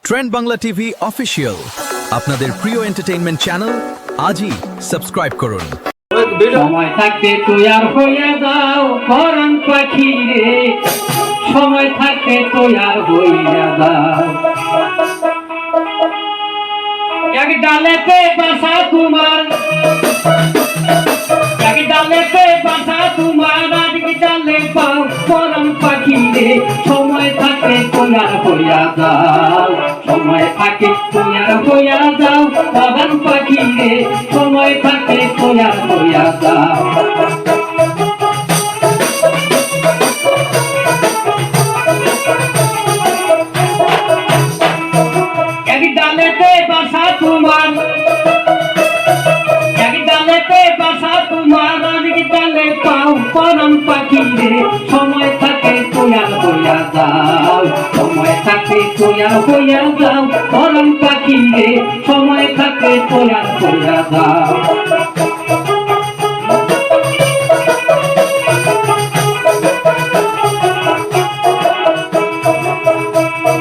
Trend Bangla TV official আপনাদের প্রিয় entertainment channel আজই সাবস্ক্রাইব করুন। সময় থাকতে তৈয়ার হইয়া যাও পরাণ পাখি রে, সময় থাকতে তৈয়ার হইয়া যাও। এক ডালেতে বাসা তোমার, এক ডালেতে বাসা তোমার, আজকে ডালে পাও পরাণ পাখি রে, সময় থাকতে তৈয়ার হইয়া যাও। সময় থাকে তৈয়ার হইয়া যাও পরাণ পাখি রে, সময় থাকে তৈয়ার হইয়া যাও। এক ডালেতে বাসা তোমার, এক ডালেতে বাসা তোমার, আজকে ডালে পাও পরাণ পাখি রে, সময় থাকে তৈয়ার হইয়া যাও। সময় থাকে তৈয়ার হইয়া যাও পরাণ পাখি রে, সময় থাকে তৈয়ার হইয়া যাও।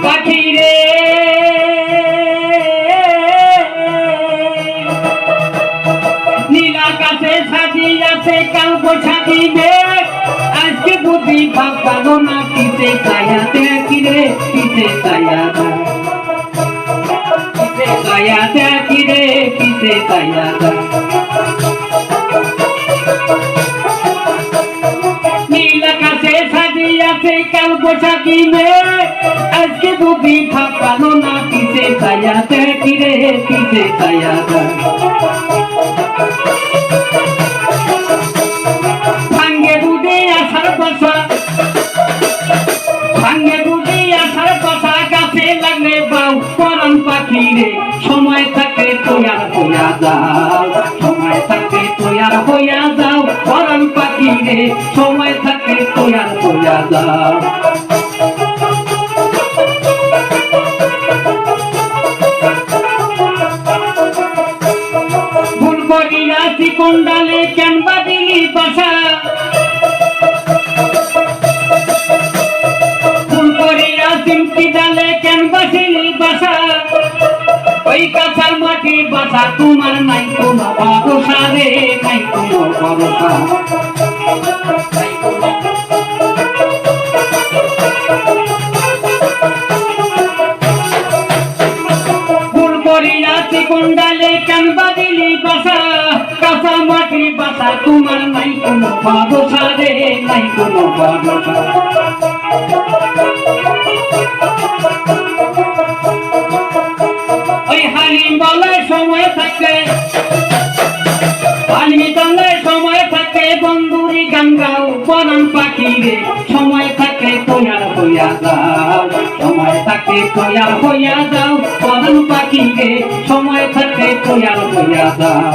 পাখি রে নীল আকাশে সাজিয়াছে কাল বৈশাখী মেঘ, আজকে বুদ্ধি ভাবলো না পিছে ছায়া দেখি রে, পিছে ছায়া পিছে ছায়া দেখি রে, পিছে ছায়া নীল আকাশে সাজিয়াছে কাল বৈশাখী মেঘ, আজকে বুদ্ধি ভাবলো না পিছে ছায়া দেখি রে, পিছে ছায়া ভাঙ্গে বুঝে আসার কথা, ভাঙ্গে বুঝে আসার কথা, গাছে লাগলে বাউ পরাণ পাখি রে, সময় থাকে তৈয়ার হইয়া যাও। সময় থাকে তৈয়ার হইয়া যাও পরাণ পাখি রে, সময় থাকে তৈয়ার হইয়া যাও। ভুল করিয়াছি কোন ডালে কেন বাঁধিলি বাসা, ভুল করিয়াছি কি ডালে কেন বাঁধিলি বাসা, ওই কাঁচার মাটি বাসা তোমার নাই কোনো ভরসা রে, নাই কোনো ভরসা। ভুল করিয়াছি কোন ডালে কেন বাঁধিলি বাসা, কাঁচা মাটি বাসা তোমার নাই কোনো ভরসা রে, নাই কোনো ভরসা। ওই হালি বলে সময় থাকে, হালি বলে সময় থাকে, বন্ধুরি গান গাও পরাণ পাখি রে, সময় থাকে তৈয়ার হইয়া যাও। সময় থাকে তৈয়ার হইয়া যাও পরাণ পাখি রে, সময় থাকে তৈয়ার হইয়া যাও।